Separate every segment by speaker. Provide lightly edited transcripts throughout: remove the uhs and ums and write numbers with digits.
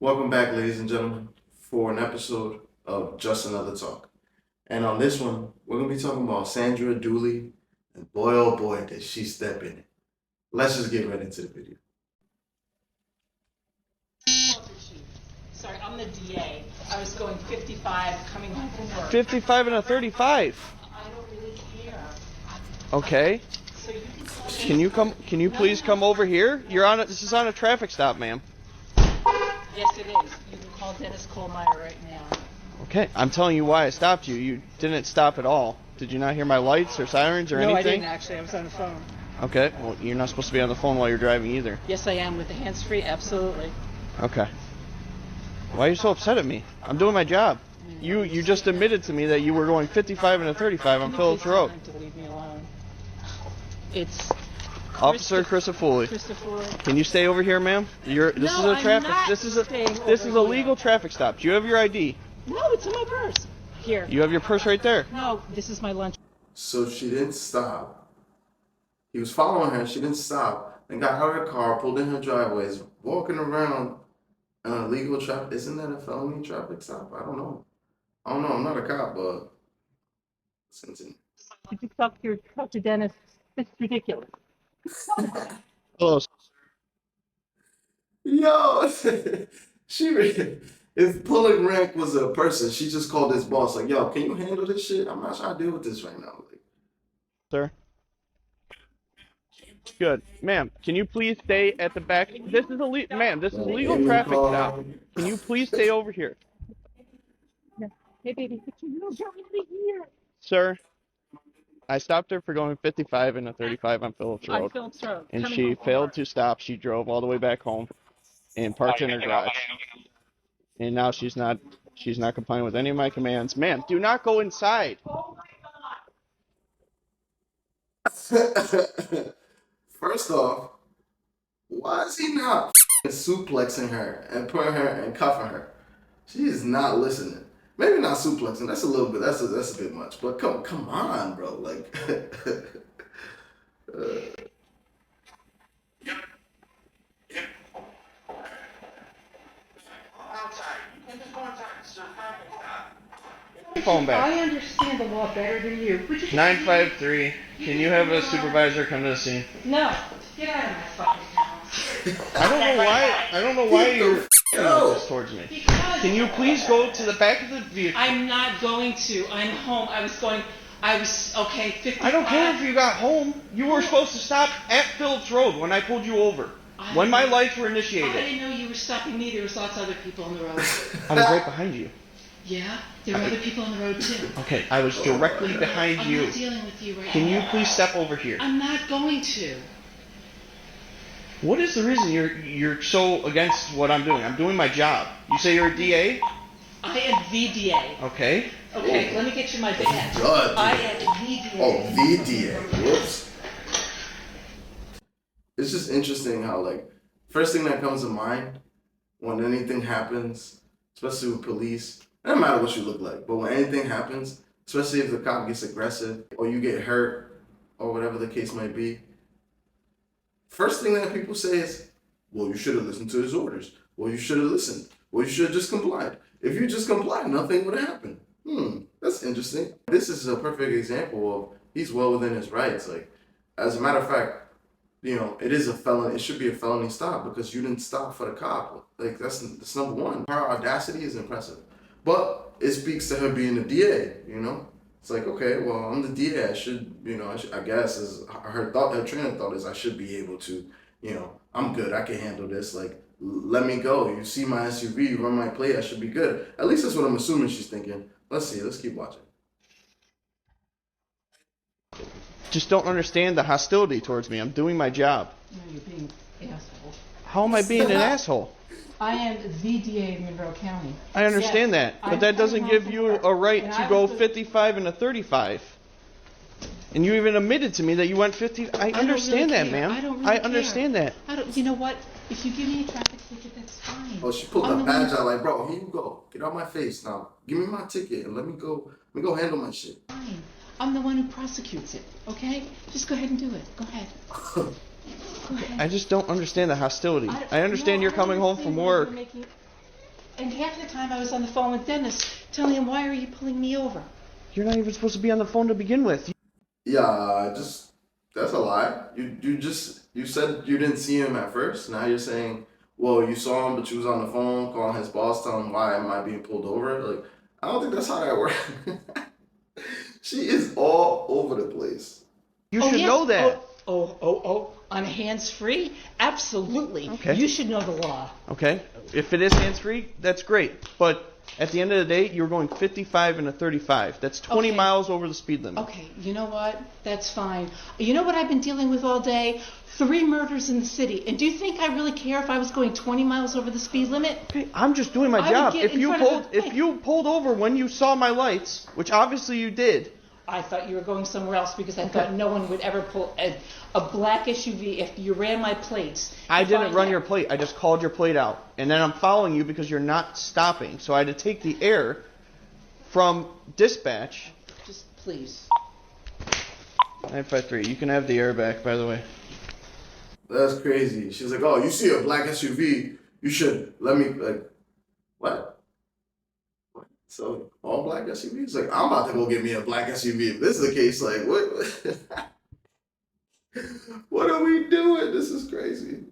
Speaker 1: Welcome back, ladies and gentlemen, for an episode of Just Another Talk. And on this one, we're going to be talking about Sandra Doorrley, and boy, oh boy, did she step in it. Let's just get right into the video.
Speaker 2: Sorry, I'm the DA. I was going 55 coming home from work.
Speaker 3: 55 and a 35.
Speaker 2: I don't really care.
Speaker 3: Okay.
Speaker 2: So you
Speaker 3: Can you please come over here? This is on a traffic stop, ma'am.
Speaker 2: Yes, it is. You can call Dennis Kohlmeyer right now.
Speaker 3: Okay, I'm telling you why I stopped you. You didn't stop at all. Did you not hear my lights or sirens or anything?
Speaker 2: No, I didn't actually. I was on the phone.
Speaker 3: Okay, well, you're not supposed to be on the phone while you're driving either.
Speaker 2: Yes, I am with the hands-free. Absolutely.
Speaker 3: Okay. Why are you so upset at me? I'm doing my job. You just admitted to me that you were going 55 and a 35 on Phillips Road.
Speaker 2: To leave me alone. It's
Speaker 3: Officer Christopher. Can you stay over here, ma'am? This is a traffic. This is a legal traffic stop. Do you have your ID?
Speaker 2: No, it's in my purse. Here.
Speaker 3: You have your purse right there.
Speaker 2: No, this is my lunch.
Speaker 1: So she didn't stop. He was following her. She didn't stop. And got out of her car, pulled in her driveway, is walking around an illegal traffic. Isn't that a felony traffic stop? I don't know. I'm not a cop, but
Speaker 2: Did you talk to Dennis? It's ridiculous.
Speaker 3: Hello.
Speaker 1: Yo, if pulling rank was a person, she just called his boss like, yo, can you handle this shit? I'm not trying to deal with this right now. Like,
Speaker 3: Sir? Good. Ma'am, can you please stay at the back? This is legal traffic stop. Can you please stay over here?
Speaker 2: Hey, baby, could you move over here?
Speaker 3: Sir, I stopped her for going 55 and a 35 on Phillips Road.
Speaker 2: On Phillips Road.
Speaker 3: And
Speaker 2: Coming
Speaker 3: she
Speaker 2: home from
Speaker 3: failed
Speaker 2: work.
Speaker 3: to stop. She drove all the way back home and parked in her garage. And now she's not complying with any of my commands. Ma'am, do not go inside.
Speaker 2: Oh my God.
Speaker 1: first off, why is he not suplexing her and putting her and cuffing her? She is not listening. Maybe not suplexing. That's a little bit. That's a bit much. But come on, bro. Like,
Speaker 3: Phone back.
Speaker 2: I understand the law better than you.
Speaker 3: 953. Can you have a supervisor come to the scene?
Speaker 2: No. Get out of my fucking house.
Speaker 3: I don't know why you're this towards me.
Speaker 2: Because
Speaker 3: Can you please go to the back of the vehicle?
Speaker 2: I'm not going to. I'm home. Okay, 55.
Speaker 3: I don't care if you got home. You were supposed to stop at Phillips Road when I pulled you over. When my lights were
Speaker 2: I
Speaker 3: initiated.
Speaker 2: didn't know you were stopping me. There was lots of other people on the road.
Speaker 3: I was right behind you.
Speaker 2: Yeah? There were other people on the road too.
Speaker 3: Okay, I was directly behind
Speaker 2: I'm
Speaker 3: you.
Speaker 2: not dealing with you right
Speaker 3: Can
Speaker 2: now.
Speaker 3: you please step over here?
Speaker 2: I'm not going to.
Speaker 3: What is the reason you're so against what I'm doing? I'm doing my job. You say you're a DA?
Speaker 2: I am the DA.
Speaker 3: Okay.
Speaker 2: Okay, let me get you my badge.
Speaker 1: Judge.
Speaker 2: I am the DA.
Speaker 1: oh, the DA. Whoops. It's just interesting how, like, first thing that comes to mind when anything happens, especially with police, it doesn't matter what you look like, but when anything happens, especially if the cop gets aggressive or you get hurt or whatever the case might be, first thing that people say is, well, you should have listened to his orders. Well, you should have listened. Well, you should have just complied. If you just complied, nothing would have happened. That's interesting. This is a perfect example of he's well within his rights. Like, as a matter of fact, it is a felony. It should be a felony stop because you didn't stop for the cop. Like, that's number one. Her audacity is impressive. But it speaks to her being the DA, It's like, okay, well, I'm the DA. I should, I guess is her train of thought is I should be able to, I'm good. I can handle this. Like, let me go. You see my SUV, you run my plate. I should be good. At least that's what I'm assuming she's thinking. Let's see. Let's keep watching.
Speaker 3: Just don't understand the hostility towards me. I'm doing my job.
Speaker 2: No, you're being an asshole.
Speaker 3: How am I being an asshole?
Speaker 2: I am the DA of Monroe County.
Speaker 3: I understand
Speaker 2: Yes,
Speaker 3: that, but
Speaker 2: I'm
Speaker 3: that doesn't
Speaker 2: coming
Speaker 3: give
Speaker 2: home
Speaker 3: you
Speaker 2: from work,
Speaker 3: a right
Speaker 2: and
Speaker 3: to
Speaker 2: I
Speaker 3: go
Speaker 2: was the-
Speaker 3: 55 and a 35. And you even admitted to me that you went 50. I understand that, ma'am.
Speaker 2: I don't really
Speaker 3: I
Speaker 2: care.
Speaker 3: understand that.
Speaker 2: You know what? If you give me a traffic ticket, that's fine.
Speaker 1: Oh, she pulled
Speaker 2: I'm
Speaker 1: her
Speaker 2: the
Speaker 1: badge
Speaker 2: one-
Speaker 1: out like, bro, here you go. Get out my face now. Give me my ticket and let me go handle my shit.
Speaker 2: Fine. I'm the one who prosecutes it, okay? Just go ahead and do it. Go ahead. Go ahead.
Speaker 3: I just don't understand the hostility. I understand
Speaker 2: No,
Speaker 3: you're
Speaker 2: I
Speaker 3: coming home from
Speaker 2: understand why
Speaker 3: work.
Speaker 2: you're making- And half the time I was on the phone with Dennis telling him, why are you pulling me over?
Speaker 3: You're not even supposed to be on the phone to begin with.
Speaker 1: Yeah, that's a lie. You said you didn't see him at first. Now you're saying, well, you saw him, but you was on the phone calling his boss, telling him why am I being pulled over. Like, I don't think that's how that works. She is all over the place.
Speaker 3: You should know that.
Speaker 2: On hands-free? Absolutely.
Speaker 3: Okay.
Speaker 2: You should know the law.
Speaker 3: Okay, if it is hands-free, that's great. But at the end of the day, you were going 55 and a 35. That's 20
Speaker 2: Okay.
Speaker 3: miles over the speed limit.
Speaker 2: Okay, you know what? That's fine. You know what I've been dealing with all day? 3 murders in the city. And do you think I really care if I was going 20 miles over the speed limit?
Speaker 3: Okay, I'm just doing my
Speaker 2: I would
Speaker 3: job.
Speaker 2: get in front of
Speaker 3: If you pulled over when you saw my lights, which obviously you did.
Speaker 2: I thought you were going somewhere else because I thought no one would ever pull a black SUV if you ran my plates.
Speaker 3: I didn't run your plate. I just called your plate out. And then I'm following you because you're not stopping. So I had to take the air from dispatch.
Speaker 2: Just please.
Speaker 3: 953. You can have the air back, by the way.
Speaker 1: That's crazy. She's like, oh, you see a black SUV, you should let me, like, what? So, all black SUVs? Like, I'm about to go get me a black SUV. If this is the case, like, what? What are we doing? This is crazy.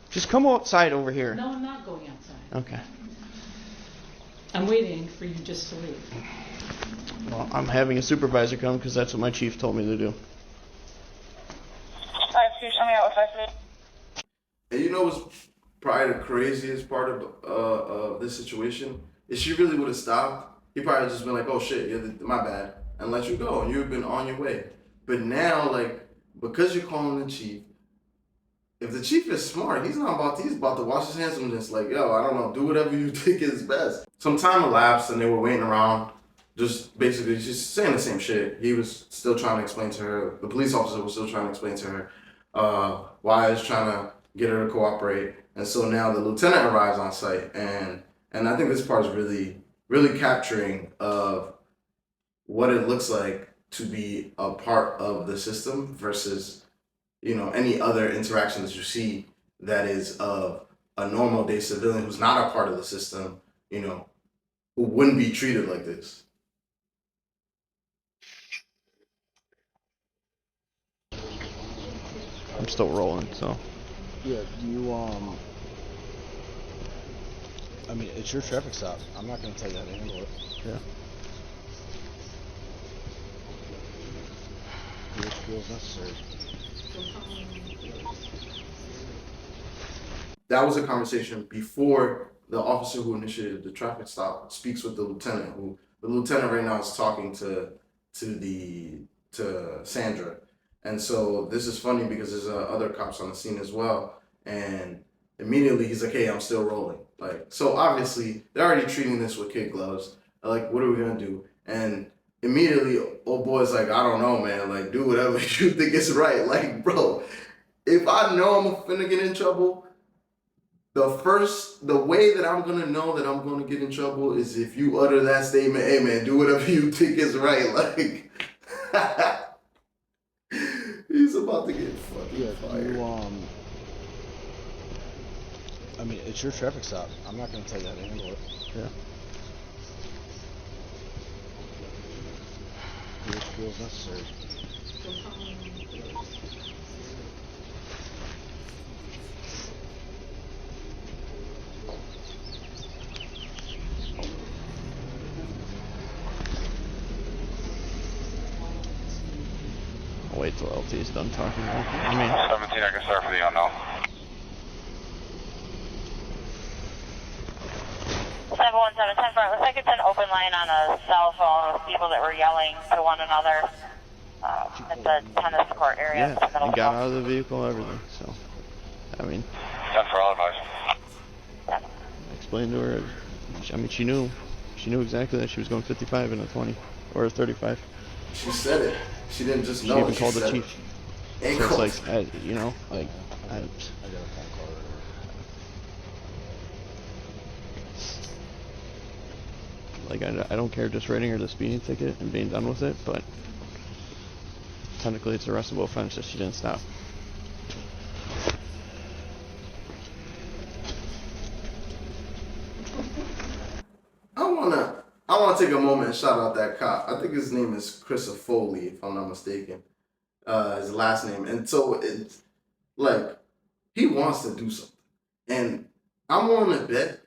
Speaker 3: Just come outside over here.
Speaker 2: No, I'm not going outside.
Speaker 3: Okay.
Speaker 2: I'm waiting for you just to leave.
Speaker 3: Well, I'm having a supervisor come because that's what my chief told me to do.
Speaker 1: And you know what's probably the craziest part of this situation? If she really would have stopped, he probably just been like, oh shit, my bad, and let you go, and you would have been on your way. But now, like, because you're calling the chief, if the chief is smart, he's about to wash his hands and just like, yo, I don't know, do whatever you think is best. Some time elapsed and they were waiting around, just basically just saying the same shit. He was still trying to explain to her, the police officer was still trying to explain to her why he's trying to get her to cooperate. And so now the lieutenant arrives on site, and I think this part is really, really capturing of what it looks like to be a part of the system versus, you know, any other interaction that you see that is of a normal day civilian who's not a part of the system, you know, who wouldn't be treated like this.
Speaker 3: I'm still rolling, so.
Speaker 4: Yeah, you, I mean, it's your traffic stop. I'm not going to tell you how to handle it.
Speaker 3: Yeah.
Speaker 4: Which feels necessary.
Speaker 1: That was a conversation before the officer who initiated the traffic stop speaks with the lieutenant, who the lieutenant right now is talking to Sandra. And so this is funny because there's other cops on the scene as well. And immediately he's like, hey, I'm still rolling. Like, so obviously they're already treating this with kid gloves. Like, what are we gonna do? And immediately old boy's like, I don't know, man. Like, do whatever you think is right. Like, bro, if I know I'm finna get in trouble, the way that I'm gonna know that I'm gonna get in trouble is if you utter that statement, hey man, do whatever you think is right. Like, he's about to get fucking fired.
Speaker 4: You, I mean, it's your traffic stop. I'm not going to tell you how to handle it.
Speaker 3: Yeah.
Speaker 4: Which feels necessary.
Speaker 3: I'll wait till LT is done talking. I mean,
Speaker 5: 17, I can start for the unknown.
Speaker 6: 717, 10 front. Looks like it's an open line on a cell phone with people that were yelling to one another at the tennis court area.
Speaker 3: yeah, he got out of the vehicle, everything. So, I mean,
Speaker 5: 10 for all advice.
Speaker 3: I explained to her. I mean, she knew exactly that she was going 55 and a 20 or a 35.
Speaker 1: She said it. She didn't just know.
Speaker 3: She even called the chief. So
Speaker 1: So
Speaker 3: it's like, you know, like,
Speaker 4: I got a phone call right now.
Speaker 3: I don't care just writing her the speeding ticket and being done with it, but technically it's a arrestable offense if she didn't stop.
Speaker 1: want to take a moment and shout out that cop. I think his name is Christopher Foley, if I'm not mistaken. His last name. And so it's like he wants to do something. And I'm willing to bet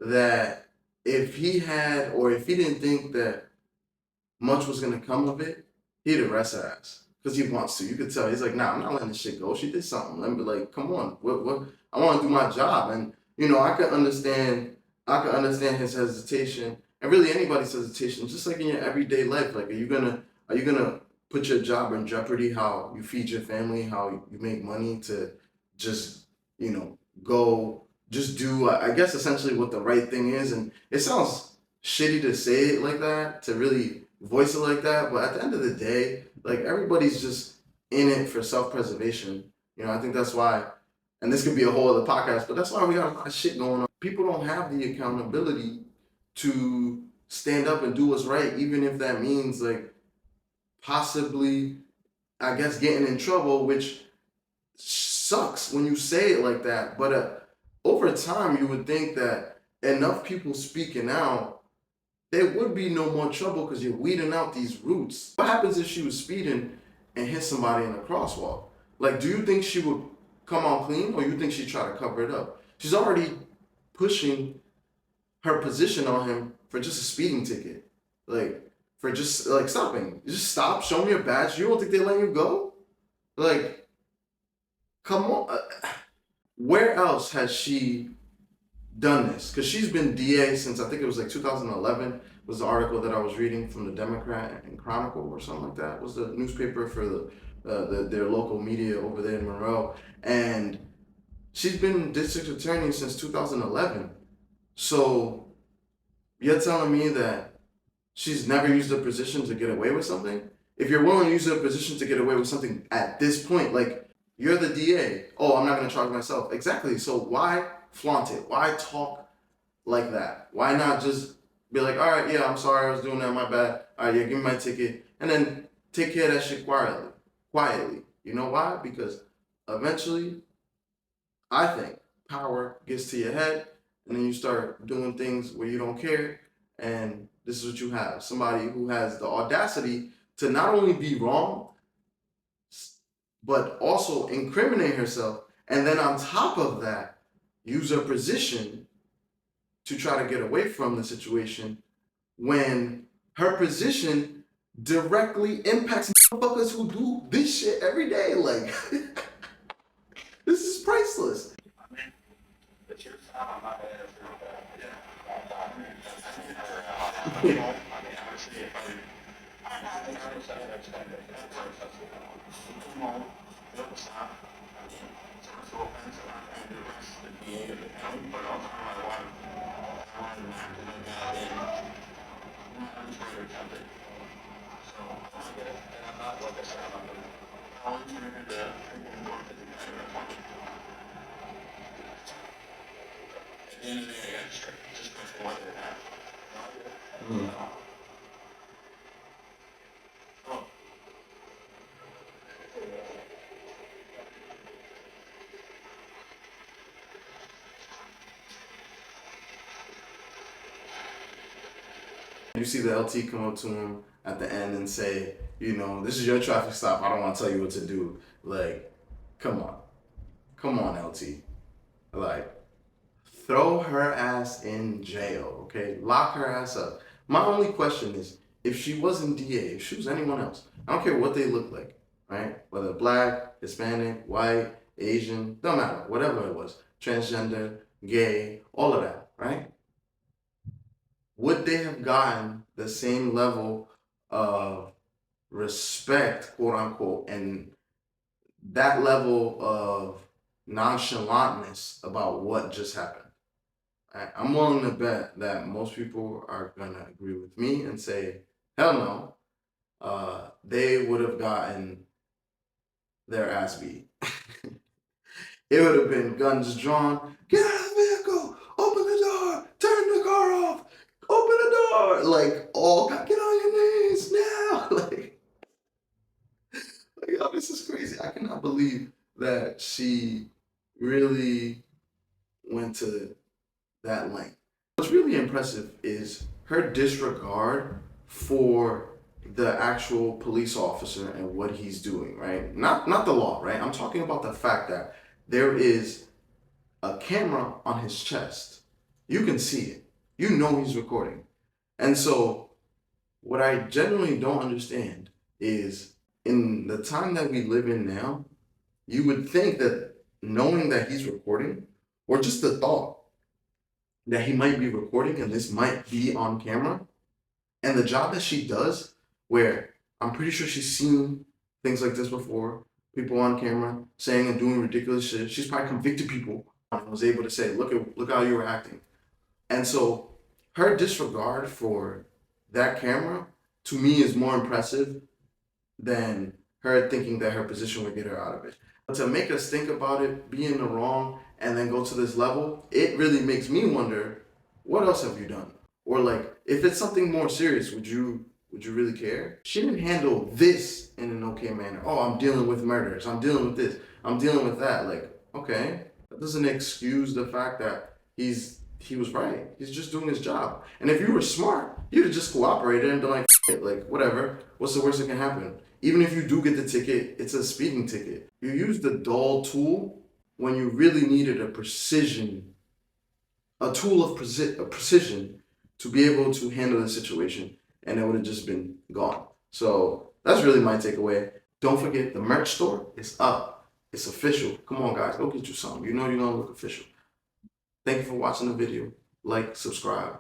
Speaker 1: that if he had, or if he didn't think that much was gonna come of it, he'd arrest her ass. Because he wants to. You could tell. He's like, nah, I'm not letting this shit go. She did something. Let me be like, come on. What I want to do my job. And I could understand his hesitation, and really anybody's hesitation, just like in your everyday life. Like, are you gonna put your job in jeopardy, how you feed your family, how you make money, to just, go just do, I guess, essentially what the right thing is. And it sounds shitty to say it like that, to really voice it like that, but at the end of the day, like, everybody's just in it for self-preservation. I think that's why, and this could be a whole other podcast, but that's why we got a lot of shit going on. People don't have the accountability to stand up and do what's right, even if that means, like, possibly, I guess, getting in trouble, which sucks when you say it like that. But over time, you would think that enough people speaking out, there would be no more trouble, because you're weeding out these roots. What happens if she was speeding and hit somebody in a crosswalk? Like, do you think she would come out clean, or you think she'd try to cover it up? She's already pushing her position on him for just a speeding ticket. Like, for just, like, stopping. Just stop, show me your badge. You don't think they let you go? Like, come on. Where else has she done this? Because she's been DA since, I think it was like 2011 was the article that I was reading from the Democrat and Chronicle or something like that. It was the newspaper for their local media over there in Monroe. And she's been district attorney since 2011. So you're telling me that she's never used her position to get away with something? If you're willing to use her position to get away with something at this point, like, you're the DA. Oh, I'm not going to charge myself. Exactly. So why flaunt it? Why talk like that? Why not just be like, all right, yeah, I'm sorry, I was doing that, my bad. All right, yeah, give me my ticket. And then take care of that shit quietly. You know why? Because eventually, I think power gets to your head, and then you start doing things where you don't care. And this is what you have. Somebody who has the audacity to not only be wrong, but also incriminate herself. And then on top of that, use her position to try to get away from the situation, when her position directly impacts motherfuckers who do this shit every day. Like, this is priceless. You see the LT come up to him at the end and say, this is your traffic stop. I don't want to tell you what to do. Like, come on, LT. Like, throw her ass in jail, okay? Lock her ass up. My only question is, if she wasn't DA, if she was anyone else, I don't care what they look like, right? Whether black, Hispanic, white, Asian, don't matter, whatever it was, transgender, gay, all of that, right? Would they have gotten the same level of respect, quote unquote, and that level of nonchalantness about what just happened? I'm willing to bet that most people are going to agree with me and say, hell no. They would have gotten their ass beat. It would have been guns drawn. Get out of the vehicle. Open the door. Turn the car off. Open the door. Like, get on your knees now. Like, oh, this is crazy. I cannot believe that she really went to that length. What's really impressive is her disregard for the actual police officer and what he's doing, right? Not the law, right? I'm talking about the fact that there is a camera on his chest. You can see it. You know he's recording. And so what I genuinely don't understand is in the time that we live in now, you would think that knowing that he's recording, or just the thought that he might be recording and this might be on camera, and the job that she does, where I'm pretty sure she's seen things like this before, people on camera saying and doing ridiculous shit. She's probably convicted people and was able to say, look how you were acting. And so her disregard for that camera, to me, is more impressive than her thinking that her position would get her out of it. But to make us think about it, be in the wrong, and then go to this level, it really makes me wonder, what else have you done? Or like, if it's something more serious, would you really care? She didn't handle this in an okay manner. Oh, I'm dealing with murders. I'm dealing with this. I'm dealing with that. Like, okay, that doesn't excuse the fact that he was right. He's just doing his job. And if you were smart, you'd have just cooperated and been like, like, whatever. What's the worst that can happen? Even if you do get the ticket, it's a speeding ticket. You used the dull tool when you really needed a tool of precision to be able to handle the situation, and it would have just been gone. So that's really my takeaway. Don't forget, the merch store is up. It's official. Come on, guys, go get you something. You know you're gonna look official. Thank you for watching the video. Like, subscribe.